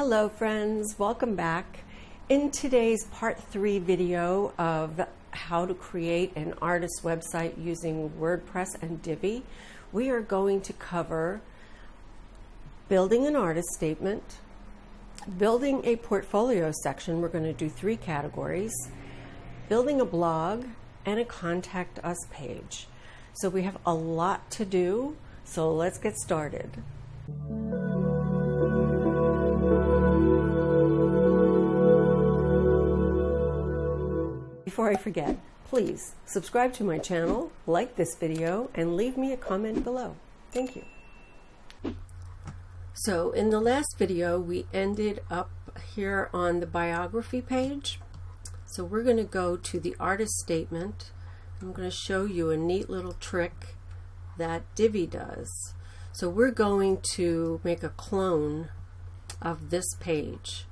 Hello friends, welcome back. In today's part 3 video of how to create an artist website using WordPress and Divi, we are going to cover building an artist statement, building a portfolio section. We're going to do 3 categories, building a blog, and a contact us page. So we have a lot to do, so let's get started. Before I forget, please subscribe to my channel, like this video, and leave me a comment below. Thank you. So in the last video, we ended up here on the biography page. So we're going to go to the artist statement. I'm going to show you a neat little trick that Divi does. So we're going to make a clone of this page.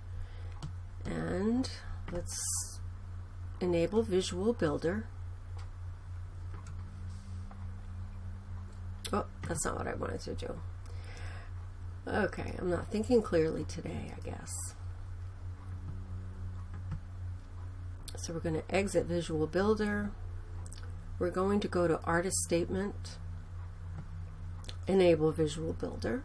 And let's enable Visual Builder. Oh, that's not what I wanted to do. Okay, I'm not thinking clearly today, I guess. So we're going to exit Visual Builder. We're going to go to Artist Statement, enable Visual Builder.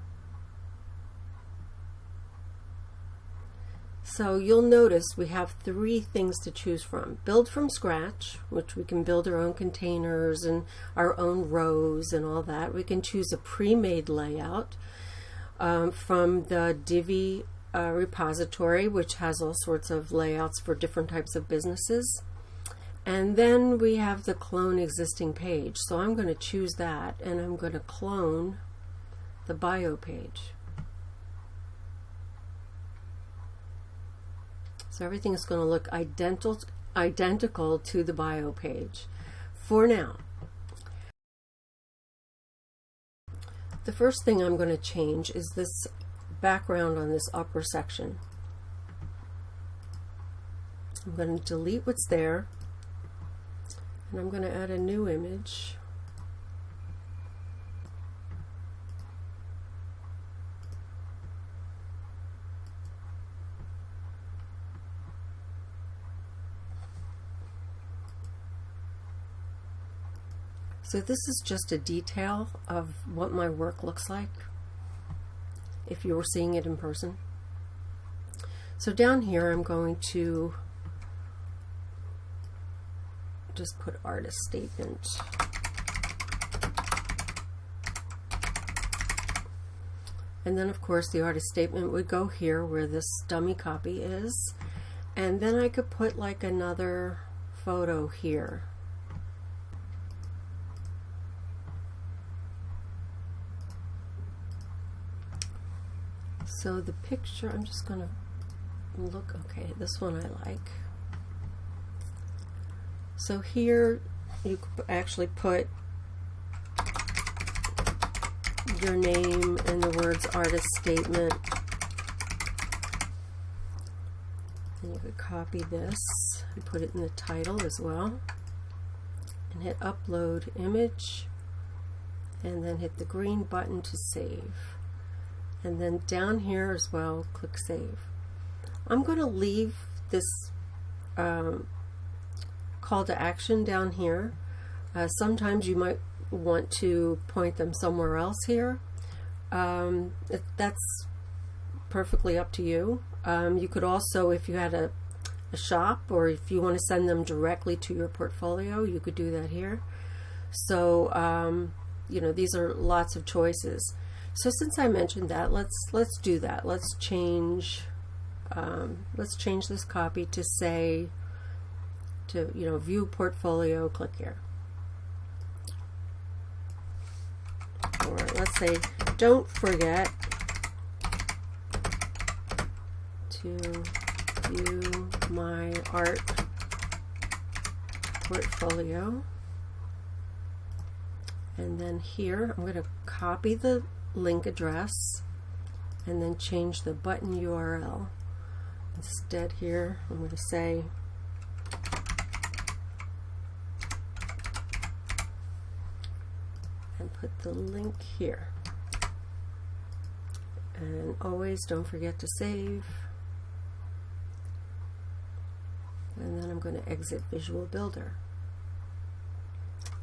So you'll notice we have 3 things to choose from. Build from scratch, which we can build our own containers and our own rows and all that. We can choose a pre-made layout from the Divi repository, which has all sorts of layouts for different types of businesses. And then we have the clone existing page. So I'm going to choose that, and I'm going to clone the bio page. So everything is going to look identical to the bio page for now. The first thing I'm going to change is this background on this upper section. I'm going to delete what's there, and I'm going to add a new image. So this is just a detail of what my work looks like if you were seeing it in person. So down here I'm going to just put artist statement. And then of course the artist statement would go here where this dummy copy is. And then I could put like another photo here. So the picture, I'm just going to look, okay, this one I like. So here you could actually put your name and the words artist statement. And you could copy this and put it in the title as well. And hit upload image. And then hit the green button to save. And then down here as well, click Save. I'm going to leave this call to action down here. Sometimes you might want to point them somewhere else here. That's perfectly up to you. You could also, if you had a shop or if you want to send them directly to your portfolio, you could do that here. So, you know, these are lots of choices. So since I mentioned that, let's do that. Let's change this copy to say view portfolio. Click here, or let's say don't forget to view my art portfolio. And then here I'm going to copy the link address and then change the button URL. Instead here I'm going to say and put the link here. And always don't forget to save. And then I'm going to exit Visual Builder.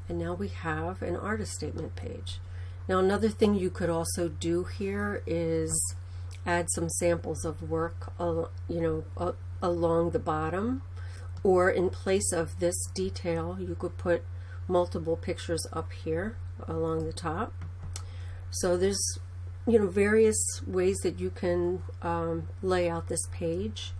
And now we have an artist statement page. Now another thing you could also do here is add some samples of work along the bottom, or in place of this detail you could put multiple pictures up here along the top. So there's various ways that you can lay out this page.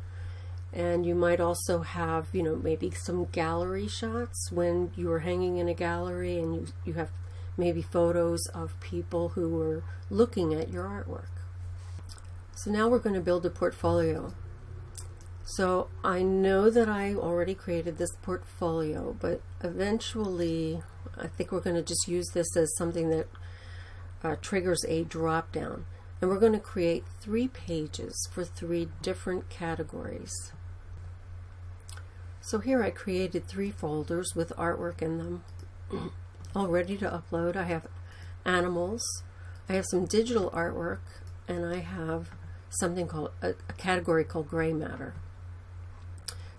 And you might also have maybe some gallery shots when you are hanging in a gallery and you have maybe photos of people who are looking at your artwork. So now we're going to build a portfolio. So I know that I already created this portfolio, but eventually I think we're going to just use this as something that triggers a drop down. And we're going to create 3 pages for 3 different categories. So here I created 3 folders with artwork in them, all ready to upload. I have animals, I have some digital artwork, and I have something called a category called gray matter.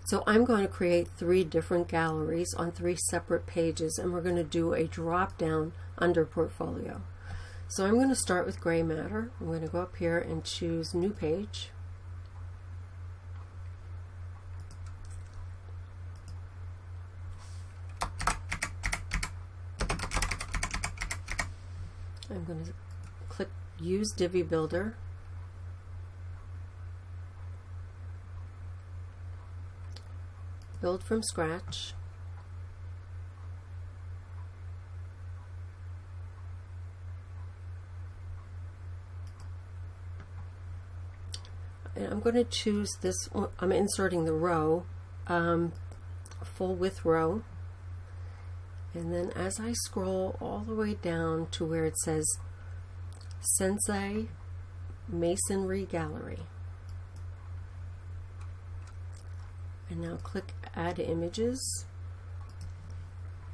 So I'm going to create 3 different galleries on 3 separate pages, and we're going to do a drop down under portfolio. So I'm going to start with gray matter. I'm going to go up here and choose new page. I'm going to click Use Divi Builder. Build from scratch. And I'm going to choose this. I'm inserting the row, full width row. And then as I scroll all the way down to where it says Sensei Masonry Gallery. And now click Add Images.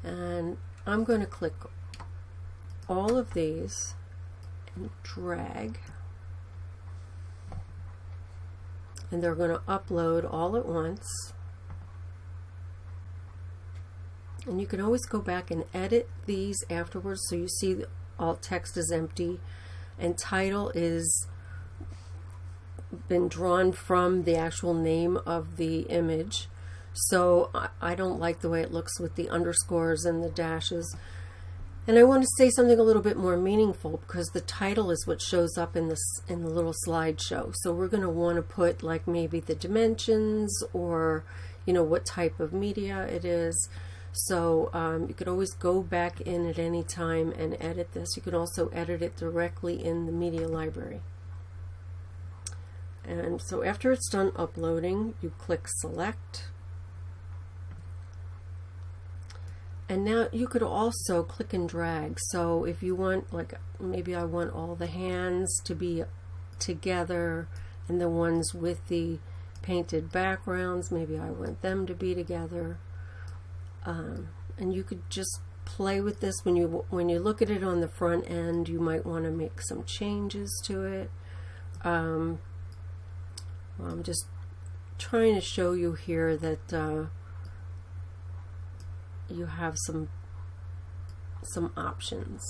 And I'm going to click all of these and drag. And they're going to upload all at once. And you can always go back and edit these afterwards, so you see alt text is empty and title is been drawn from the actual name of the image. So I don't like the way it looks with the underscores and the dashes. And I want to say something a little bit more meaningful, because the title is what shows up in the little slideshow. So we're going to want to put like maybe the dimensions, or what type of media it is. So you could always go back in at any time and edit this. You can also edit it directly in the media library. And so after it's done uploading, you click Select. And now you could also click and drag. So if you want, like maybe I want all the hands to be together and the ones with the painted backgrounds, maybe I want them to be together. And you could just play with this. When you look at it on the front end, you might want to make some changes to it. I'm just trying to show you here that you have some options.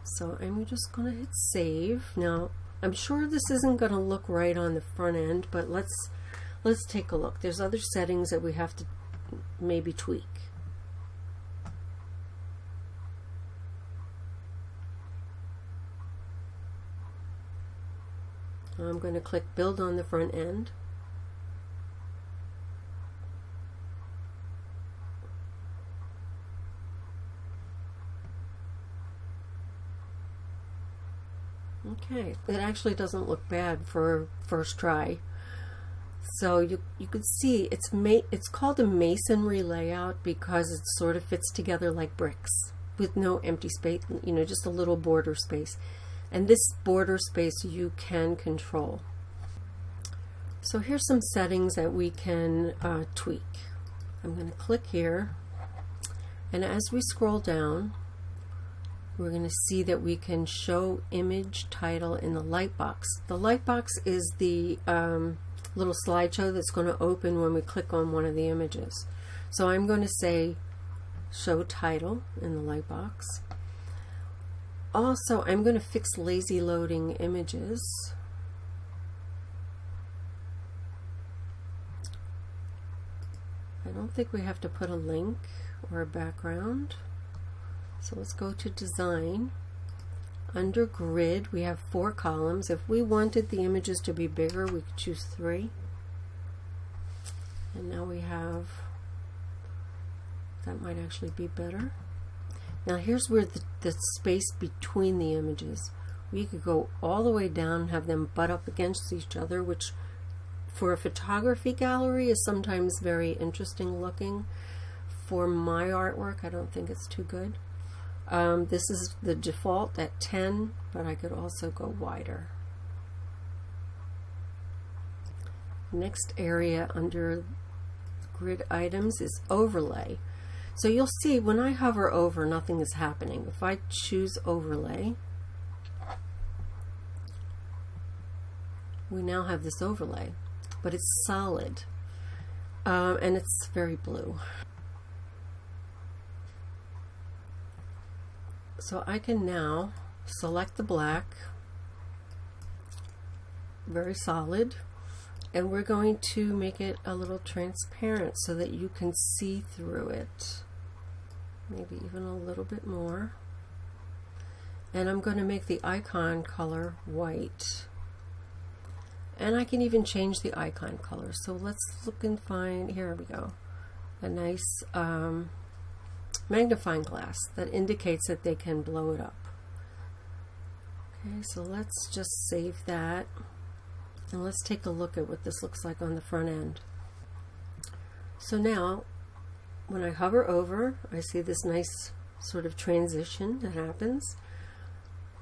So I'm just going to hit save. Now I'm sure this isn't going to look right on the front end, but let's take a look. There's other settings that we have to maybe tweak. I'm going to click Build on the front end. Okay, it actually doesn't look bad for first try. So you could see it's called a masonry layout because it sort of fits together like bricks with no empty space, just a little border space. And this border space you can control. So here's some settings that we can tweak. I'm going to click here, and as we scroll down, we're going to see that we can show image title in the lightbox. The lightbox is the little slideshow that's going to open when we click on one of the images. So I'm going to say show title in the lightbox. Also, I'm going to fix lazy loading images. I don't think we have to put a link or a background. So let's go to design. Under grid, we have 4 columns. If we wanted the images to be bigger, we could choose 3. And now we have, that might actually be better. Now here's where the space between the images. We could go all the way down and have them butt up against each other, which for a photography gallery is sometimes very interesting looking. For my artwork, I don't think it's too good. This is the default at 10, but I could also go wider. Next area under grid items is overlay. So you'll see when I hover over, nothing is happening. If I choose overlay, we now have this overlay, but it's solid and it's very blue. So I can now select the black, very solid, and we're going to make it a little transparent so that you can see through it. Maybe even a little bit more. And I'm going to make the icon color white. And I can even change the icon color. So let's look and find, here we go, a nice magnifying glass that indicates that they can blow it up. Okay, so let's just save that. And let's take a look at what this looks like on the front end. So now, when I hover over, I see this nice sort of transition that happens.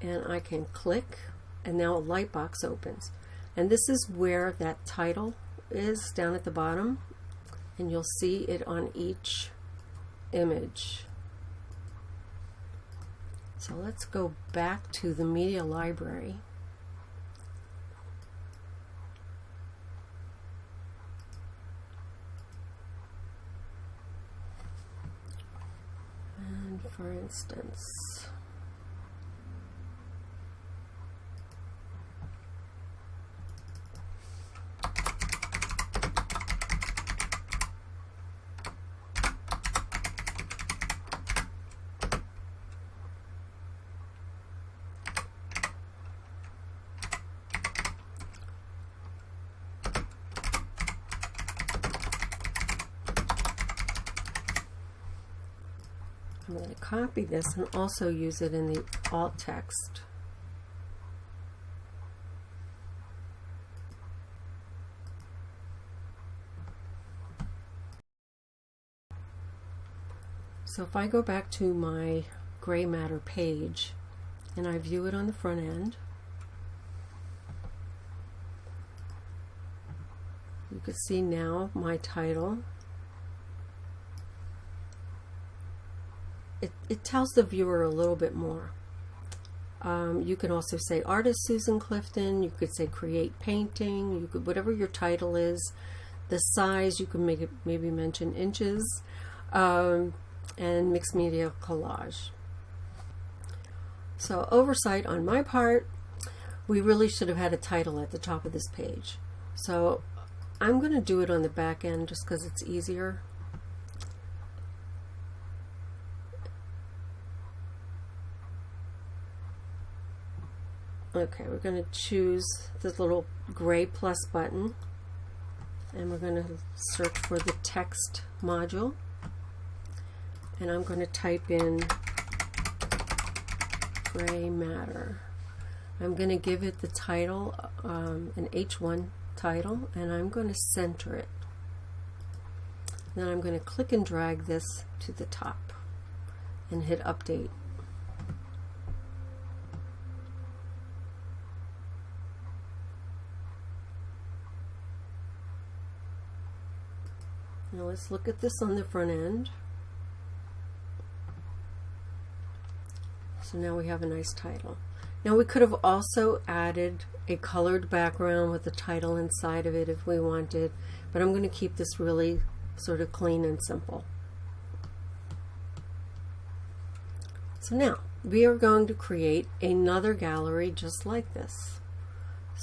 And I can click, and now a lightbox opens. And this is where that title is, down at the bottom. And you'll see it on each image. So let's go back to the media library. And for instance, I'm going to copy this and also use it in the alt text. So if I go back to my gray matter page and I view it on the front end, you can see now my title. It tells the viewer a little bit more. You can also say artist Susan Clifton. You could say create painting. You could, whatever your title is. The size, you can make it, maybe mention inches, and mixed media collage. So oversight on my part. We really should have had a title at the top of this page. So I'm going to do it on the back end just because it's easier. Okay, we're going to choose this little gray plus button, and we're going to search for the text module, and I'm going to type in gray matter. I'm going to give it the title, an H1 title, and I'm going to center it. Then I'm going to click and drag this to the top and hit update. Now let's look at this on the front end. So now we have a nice title. Now we could have also added a colored background with the title inside of it if we wanted, but I'm going to keep this really sort of clean and simple. So now we are going to create another gallery just like this.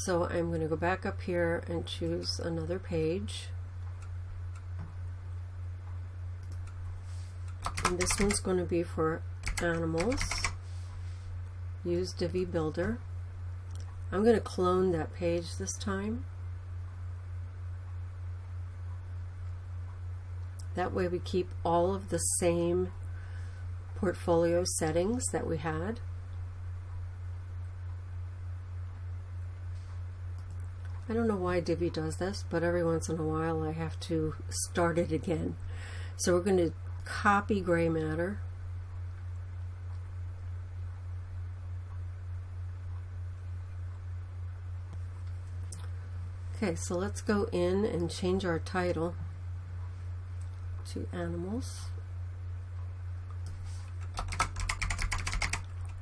So I'm going to go back up here and choose another page. And this one's going to be for animals. Use Divi Builder. I'm going to clone that page this time. That way we keep all of the same portfolio settings that we had. I don't know why Divi does this, but every once in a while I have to start it again. So we're going to copy gray matter. Okay, so let's go in and change our title to animals.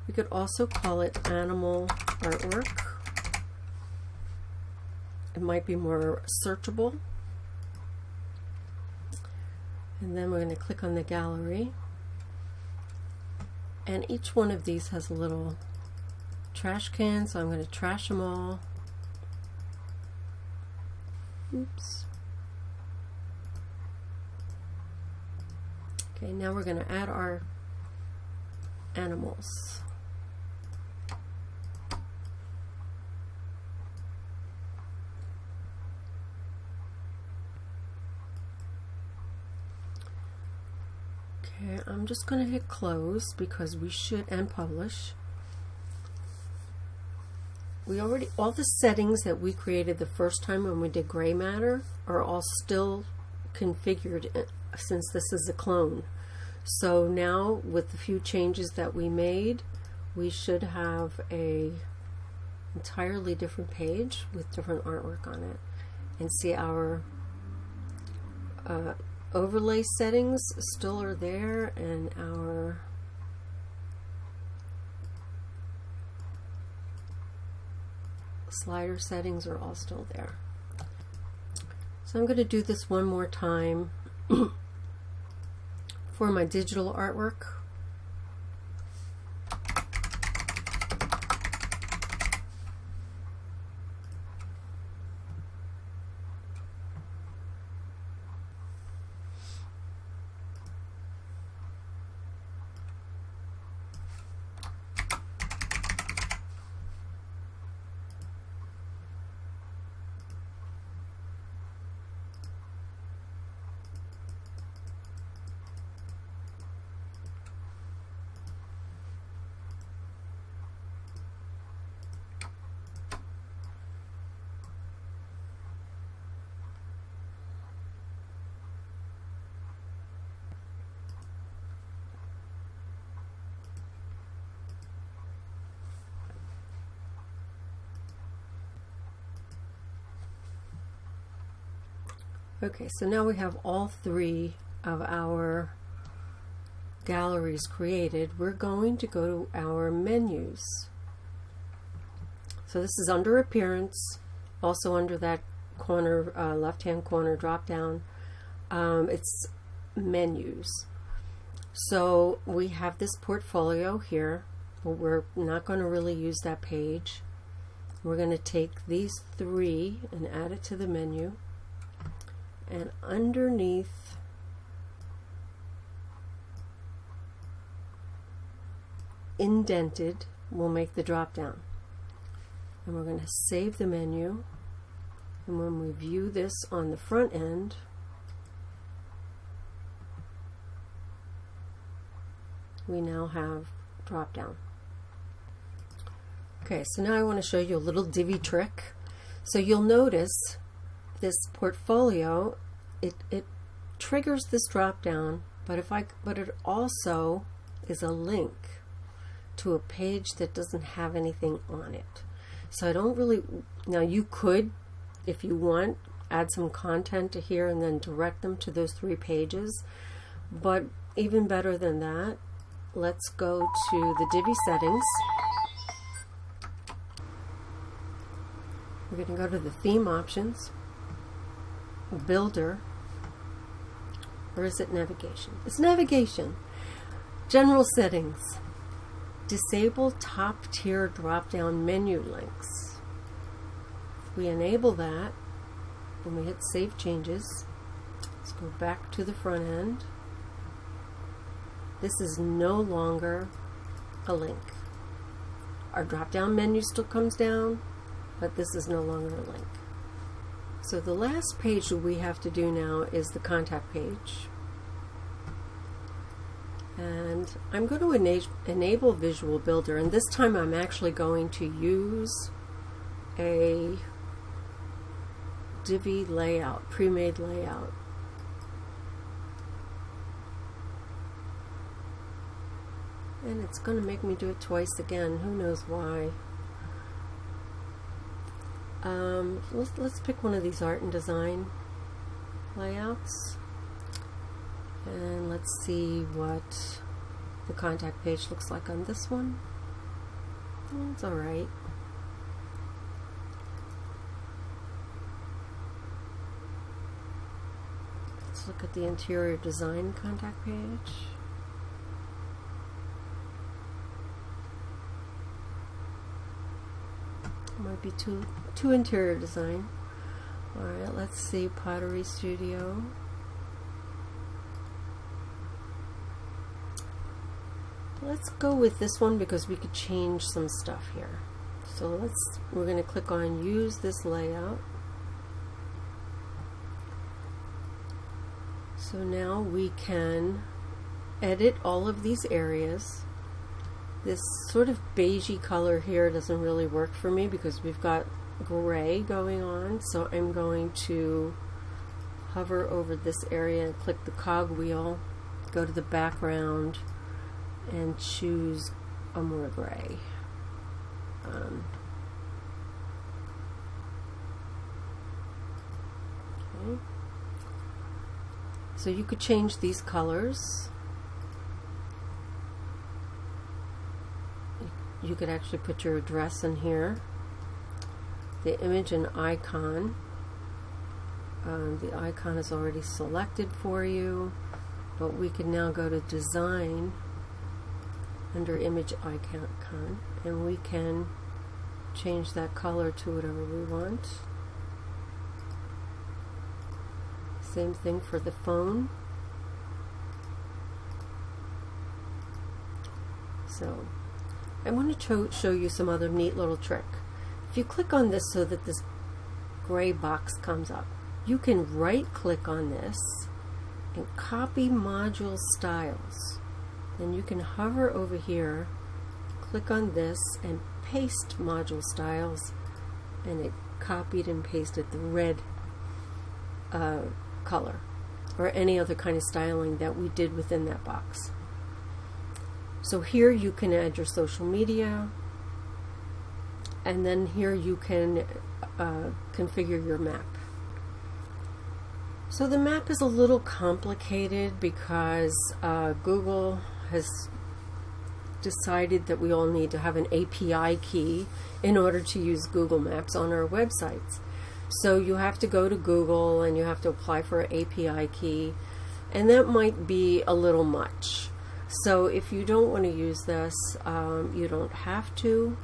We could also call it animal artwork. It might be more searchable. And then we're going to click on the gallery. And each one of these has a little trash can, so I'm going to trash them all. Oops. Okay, now we're going to add our animals. Okay, I'm just going to hit close because we should, and publish. We already, all the settings that we created the first time when we did gray matter are all still configured since this is a clone. So now with the few changes that we made, we should have a entirely different page with different artwork on it. And see, our overlay settings still are there, and our slider settings are all still there. So I'm going to do this one more time for my digital artwork. Okay, so now we have all three of our galleries created. We're going to go to our menus. So this is under Appearance, also under that corner, left-hand corner drop down. It's Menus. So we have this portfolio here, but we're not going to really use that page. We're going to take these three and add it to the menu. And underneath indented, we'll make the drop down. And we're going to save the menu. And when we view this on the front end, we now have drop down. Okay, so now I want to show you a little Divi trick. So you'll notice this portfolio, it triggers this drop down, but it also is a link to a page that doesn't have anything on it. So I don't really, now you could, if you want, add some content to here and then direct them to those three pages, but even better than that, let's go to the Divi settings. We're going to go to the theme options, builder, or is it navigation? It's navigation. General settings. Disable top tier drop down menu links. If we enable that and we hit save changes, let's go back to the front end. This is no longer a link. Our drop down menu still comes down, but this is no longer a link. So the last page that we have to do now is the contact page. And I'm going to enable Visual Builder, and this time I'm actually going to use a Divi layout, pre-made layout. And it's going to make me do it twice again. Who knows why? Let's pick one of these art and design layouts. And let's see what the contact page looks like on this one. It's alright. Let's look at the interior design contact page. Might be too interior design. Alright, let's see Pottery Studio. Let's go with this one because we could change some stuff here. So we're going to click on use this layout. So now we can edit all of these areas. This sort of beigey color here doesn't really work for me because we've got gray going on. So I'm going to hover over this area and click the cog wheel, go to the background, and choose a more gray. Okay. So you could change these colors. You could actually put your address in here. The image and icon. The icon is already selected for you, but we can now go to design under image icon, and we can change that color to whatever we want. Same thing for the phone. So I want to show you some other neat little trick. If you click on this so that this gray box comes up, you can right click on this and copy module styles. Then you can hover over here, click on this, and paste module styles, and it copied and pasted the red color, or any other kind of styling that we did within that box. So here you can add your social media, and then here you can configure your map. So the map is a little complicated because Google has decided that we all need to have an API key in order to use Google Maps on our websites. So you have to go to Google and you have to apply for an API key, and that might be a little much. So if you don't want to use this, you don't have to,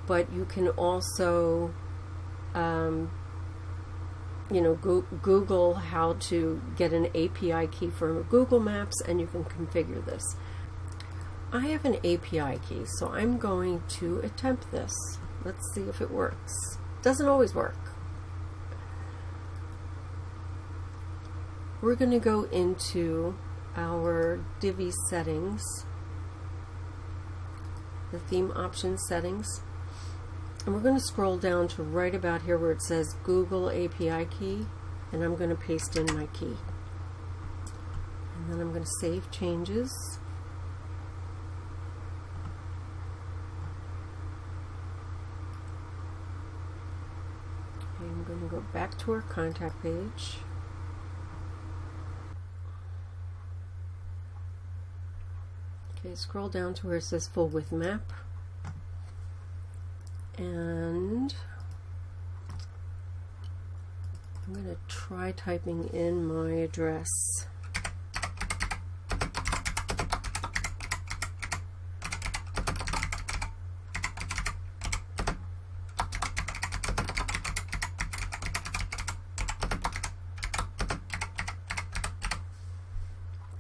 but you can also Google how to get an API key for Google Maps, and you can configure this. I have an API key, so I'm going to attempt this. Let's see if it works. Doesn't always work. We're going to go into our Divi settings, the theme options settings, and we're going to scroll down to right about here where it says Google API key, and I'm going to paste in my key. And then I'm going to save changes. I'm going to go back to our contact page. scroll down to where it says full width map, and I'm going to try typing in my address.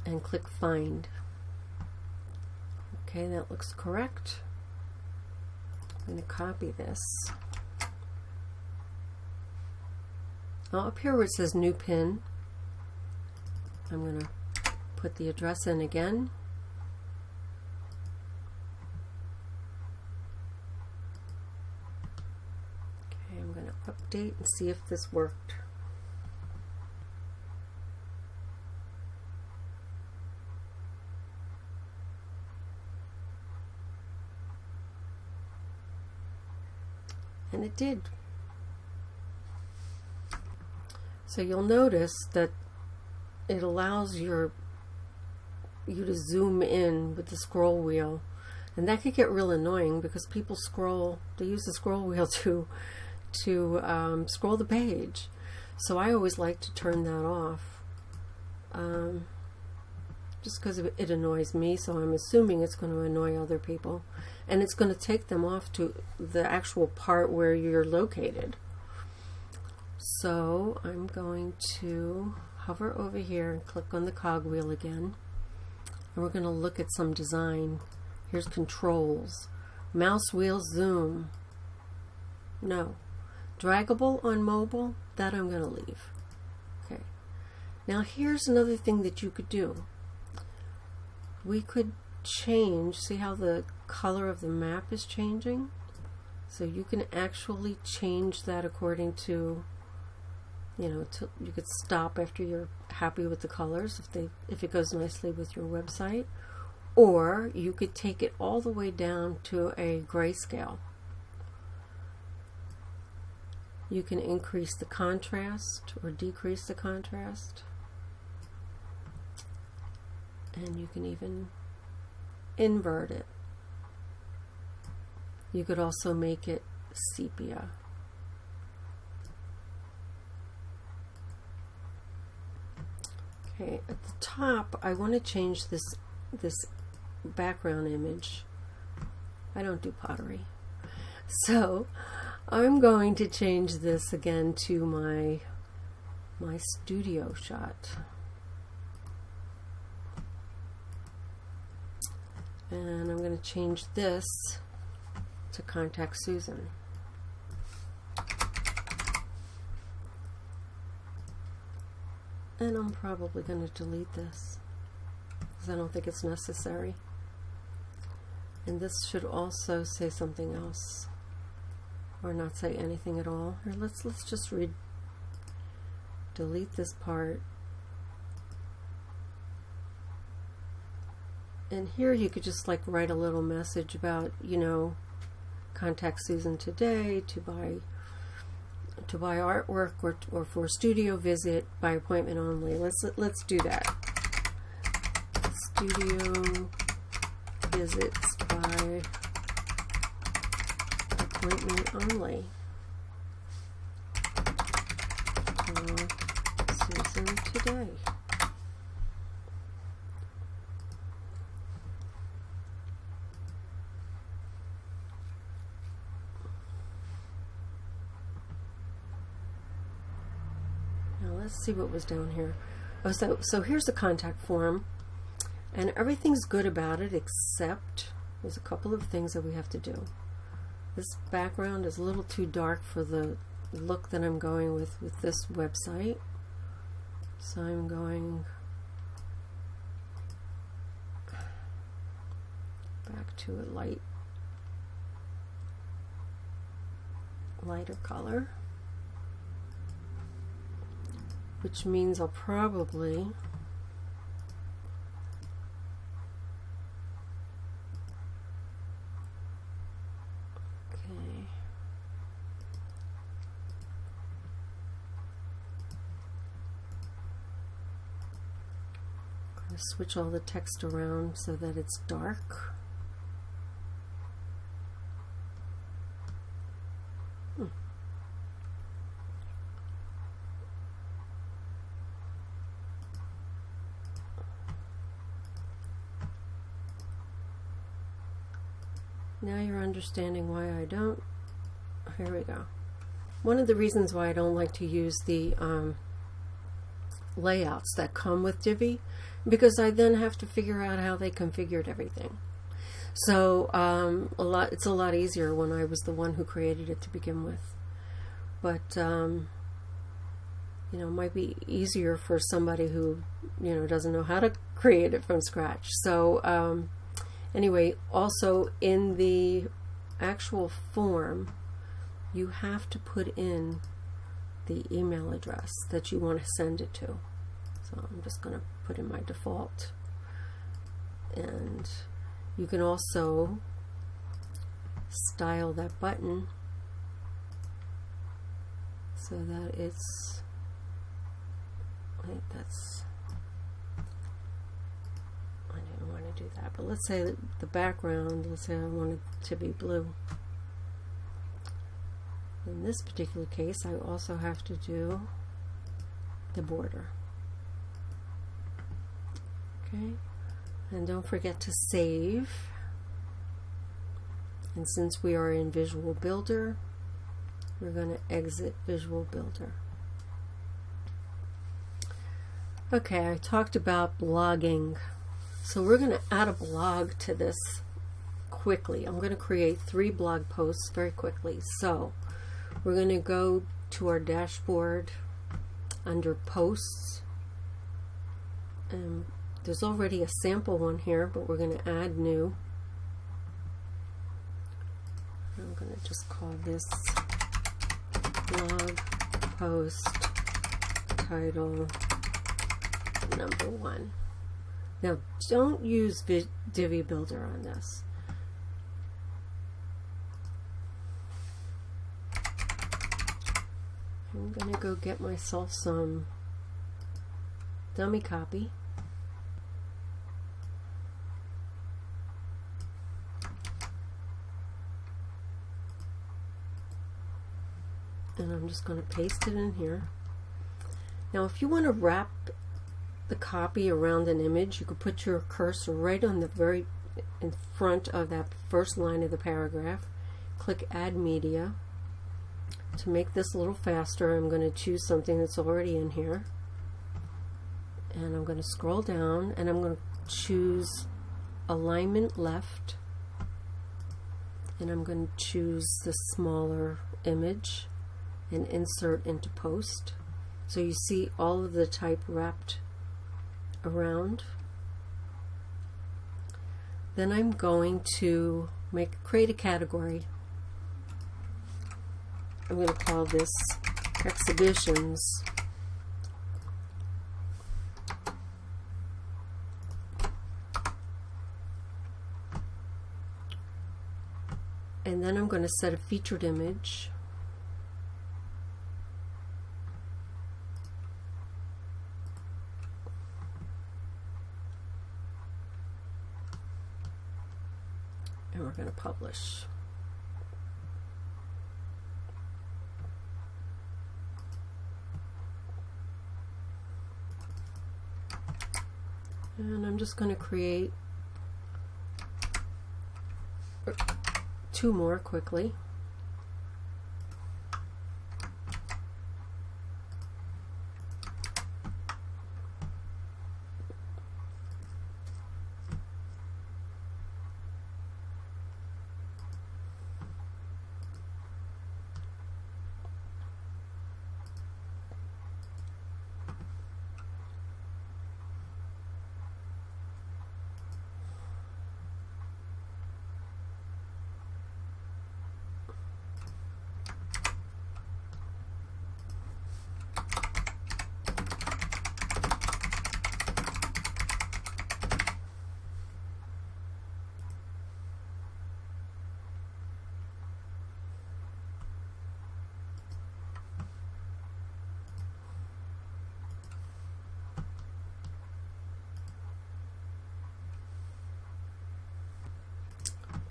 And click find. Okay, that looks correct. I'm going to copy this. Now up here where it says new pin, I'm going to put the address in again. Okay, I'm going to update and see if this worked. And it did. So you'll notice that it allows you to zoom in with the scroll wheel, and that could get real annoying because people they use the scroll wheel to scroll the page. So I always like to turn that off, just because it annoys me. So I'm assuming it's going to annoy other people, and it's going to take them off to the actual part where you're located. So I'm going to hover over here and click on the cogwheel again, and we're going to look at some design. Here's controls. Mouse wheel zoom. No. Draggable on mobile, that I'm going to leave. Okay. Now here's another thing that you could do. We could change, see how the color of the map is changing? So you can actually change that according to, you could stop after you're happy with the colors if it goes nicely with your website, or you could take it all the way down to a grayscale. You can increase the contrast or decrease the contrast, and you can even invert it. You could also make it sepia. Okay, at the top I want to change this background image. I don't do pottery. So I'm going to change this again to my studio shot. And I'm going to change this to Contact Susan. And I'm probably going to delete this because I don't think it's necessary. And this should also say something else, or not say anything at all. Or let's just delete this part. And here you could just like write a little message about, contact Susan today to buy artwork or for a studio visit by appointment only. Let's do that. Studio visits by appointment only. Susan today. Let's see what was down here. Oh, so here's the contact form, and everything's good about it except there's a couple of things that we have to do. This background is a little too dark for the look that I'm going with this website. So I'm going back to a lighter color, which means I'll probably switch all the text around so that it's dark. Now you're understanding why I don't. Here we go. One of the reasons why I don't like to use the layouts that come with Divi, because I then have to figure out how they configured everything. So it's a lot easier when I was the one who created it to begin with. But you know, it might be easier for somebody who, you know, doesn't know how to create it from scratch. So anyway, also in the actual form, you have to put in the email address that you want to send it to. So I'm just going to put in my default. And you can also style that button so that it's, wait, that's, I didn't want to do that, but let's say that the background, let's say I want it to be blue. In this particular case, I also have to do the border. Okay, and don't forget to save. And since we are in Visual Builder, we're going to exit Visual Builder. Okay, I talked about blogging. So we're going to add a blog to this quickly. I'm going to create 3 blog posts very quickly. So we're going to go to our dashboard under Posts. And there's already a sample one here, but we're going to add new. I'm going to just call this blog post title number 1. Now, don't use Divi Builder on this. I'm going to go get myself some dummy copy. And I'm just going to paste it in here. Now, if you want to wrap the copy around an image, you could put your cursor right on the very in front of that first line of the paragraph. Click Add Media. To make this a little faster, I'm going to choose something that's already in here. And I'm going to scroll down and I'm going to choose Alignment Left. And I'm going to choose the smaller image and insert into post. So you see all of the type wrapped around. Then I'm going to create a category. I'm going to call this Exhibitions. And then I'm going to set a featured image. And we're going to publish. And I'm just going to create 2 more quickly.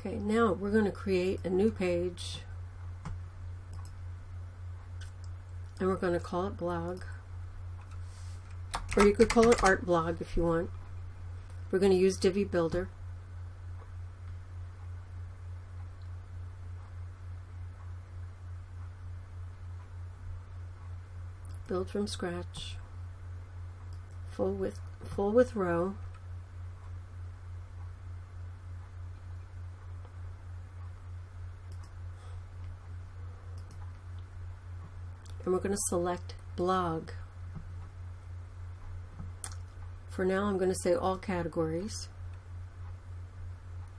Okay, now we're going to create a new page, and we're going to call it blog, or you could call it art blog if you want. We're going to use Divi Builder. Build from scratch, full width row. And we're going to select blog. For now, I'm going to say all categories,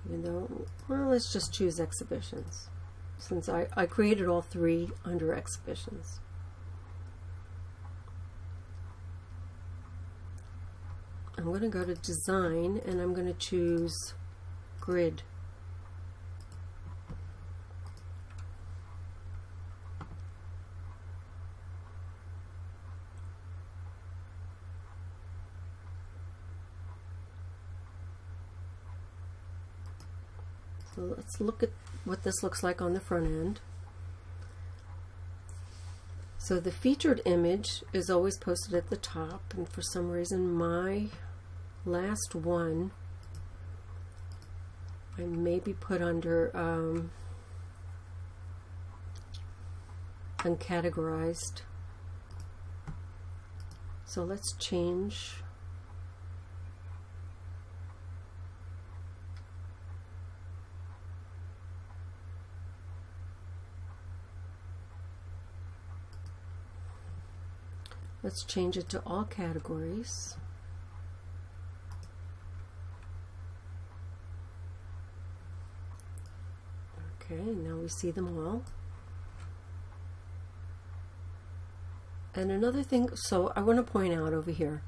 even though, well, let's just choose exhibitions, since I created all three under exhibitions. I'm going to go to design, and I'm going to choose grid. So let's look at what this looks like on the front end. So the featured image is always posted at the top, and for some reason my last one I maybe put under uncategorized. So let's change. Let's change it to all categories. Okay, now we see them all. And another thing, so I want to point out over here,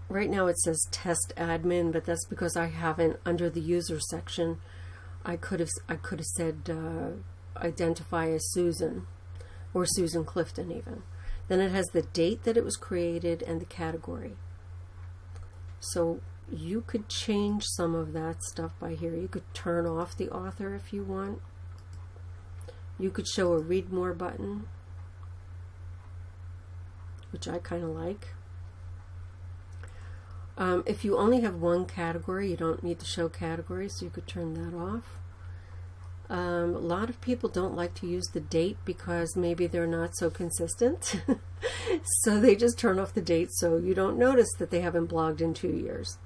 right now it says test admin, but that's because I haven't, under the user section, I could have said identify as Susan, or Susan Clifton even. Then it has the date that it was created and the category. So you could change some of that stuff by here. You could turn off the author if you want. You could show a read more button, which I kind of like. If you only have one category, you don't need to show categories, so you could turn that off. A lot of people don't like to use the date because maybe they're not so consistent. So they just turn off the date so you don't notice that they haven't blogged in 2 years.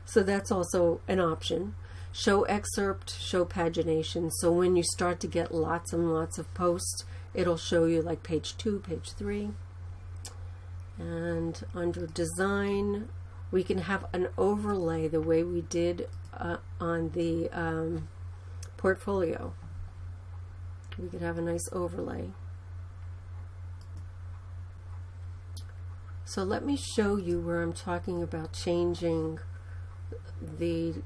So that's also an option. Show excerpt, show pagination. So when you start to get lots and lots of posts, it'll show you like page 2, page 3. And under design, we can have an overlay the way we did on the portfolio. We could have a nice overlay. So let me show you where I'm talking about changing the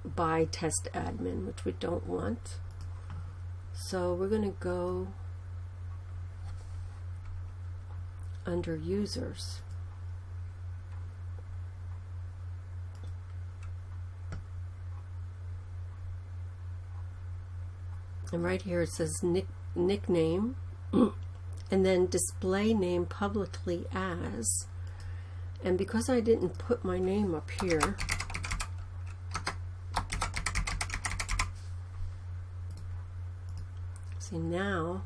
by test admin, which we don't want. So we're going to go under users. And right here it says nickname, and then display name publicly as. And because I didn't put my name up here, see, now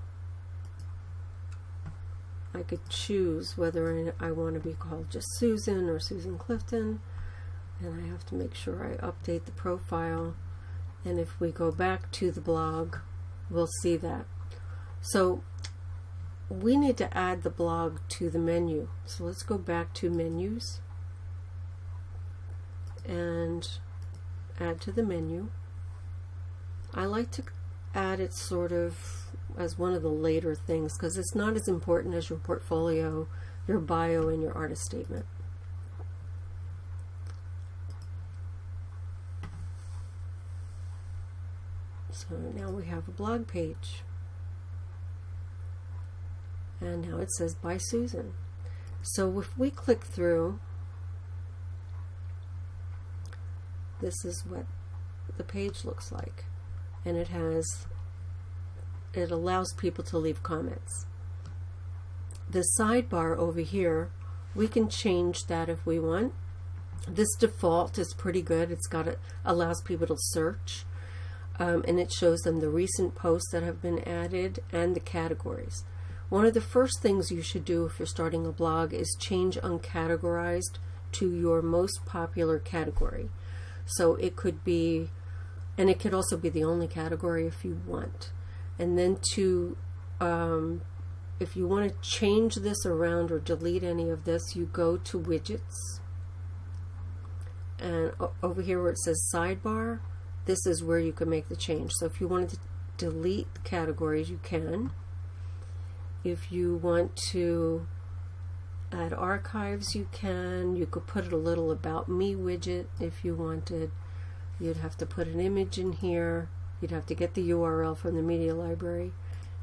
I could choose whether I want to be called just Susan or Susan Clifton, and I have to make sure I update the profile. And if we go back to the blog, we'll see that. So we need to add the blog to the menu. So let's go back to menus and add to the menu. I like to add it sort of as one of the later things because it's not as important as your portfolio, your bio, and your artist statement. So now we have a blog page. And now it says by Susan. So if we click through, this is what the page looks like. And it allows people to leave comments. The sidebar over here, we can change that if we want. This default is pretty good. It allows people to search, and it shows them the recent posts that have been added and the categories. One of the first things you should do if you're starting a blog is change uncategorized to your most popular category. So it could be, and it could also be the only category if you want. And then if you want to change this around or delete any of this, you go to widgets. And over here where it says sidebar, this is where you can make the change. So if you wanted to delete the categories, you can. If you want to add archives, you can. You could put a little about me widget if you wanted. You'd have to put an image in here. You'd have to get the URL from the media library.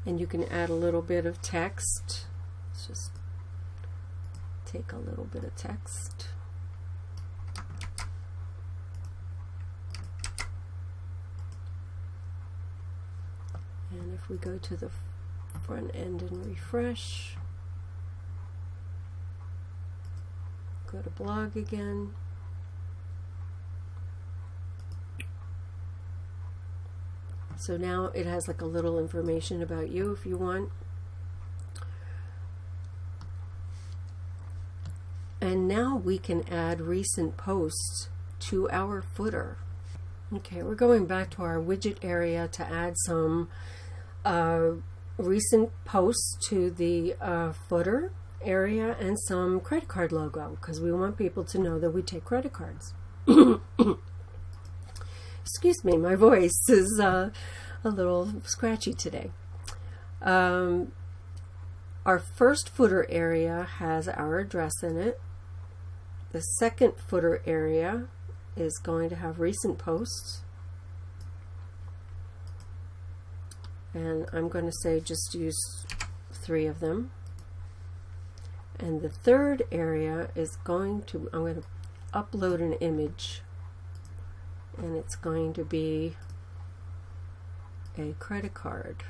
And you can add a little bit of text. Let's just take a little bit of text. And if we go to the front end and refresh, go to blog again. So now it has like a little information about you if you want. And now we can add recent posts to our footer. Okay, we're going back to our widget area to add some recent posts to the footer area and some credit card logo, because we want people to know that we take credit cards. Excuse me, my voice is a little scratchy today. Our first footer area has our address in it. The second footer area is going to have recent posts. And I'm going to say just use 3 of them. And the third area is I'm going to upload an image. And it's going to be a credit card.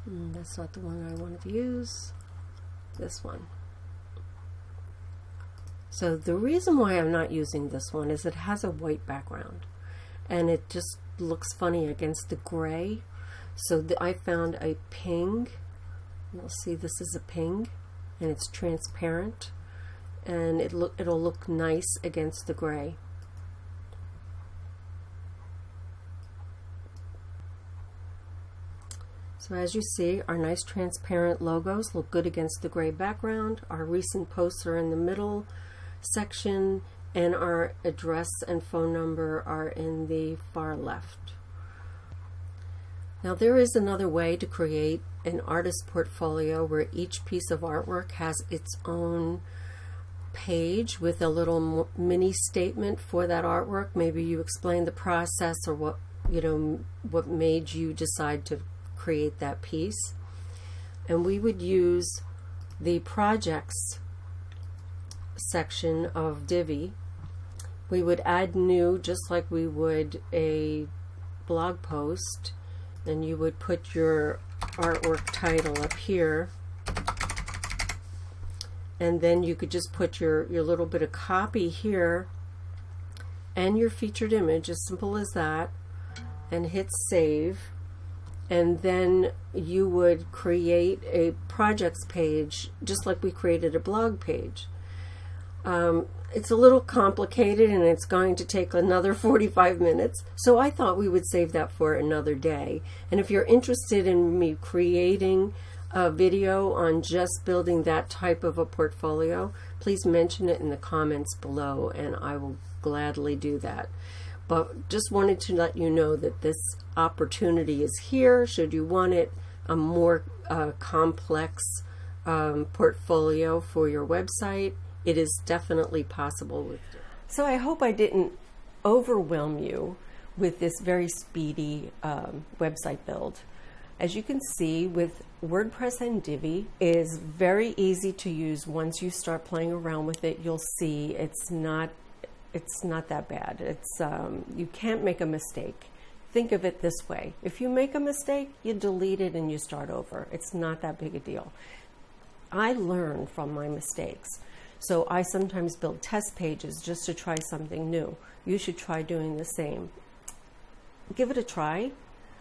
That's not the one I wanted to use. This one. So the reason why I'm not using this one is it has a white background. And it just looks funny against the gray. So I found a ping. You'll see this is a ping. And it's transparent. And it'll look nice against the gray. So as you see, our nice transparent logos look good against the gray background. Our recent posts are in the middle section, and our address and phone number are in the far left. Now there is another way to create an artist portfolio where each piece of artwork has its own page with a little mini statement for that artwork. Maybe you explain the process or what made you decide to create that piece. And we would use the projects section of Divi. We would add new just like we would a blog post, and you would put your artwork title up here, and then you could just put your little bit of copy here and your featured image, as simple as that, and hit save. And then you would create a projects page just like we created a blog page. It's a little complicated and it's going to take another 45 minutes, so I thought we would save that for another day. And if you're interested in me creating a video on just building that type of a portfolio, please mention it in the comments below and I will gladly do that. But just wanted to let you know that this opportunity is here should you want it, a more complex portfolio for your website. It is definitely possible with it. So I hope I didn't overwhelm you with this very speedy website build. As you can see, with WordPress and Divi, it is very easy to use. Once you start playing around with it, you'll see it's It's not that bad. It's you can't make a mistake. Think of it this way. If you make a mistake, you delete it and you start over. It's not that big a deal. I learn from my mistakes. So I sometimes build test pages just to try something new. You should try doing the same. Give it a try.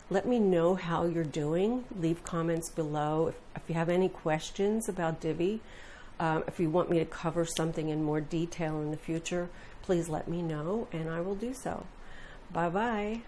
Let me know how you're doing. Leave comments below. If you have any questions about Divi, if you want me to cover something in more detail in the future, please let me know and I will do so. Bye-bye.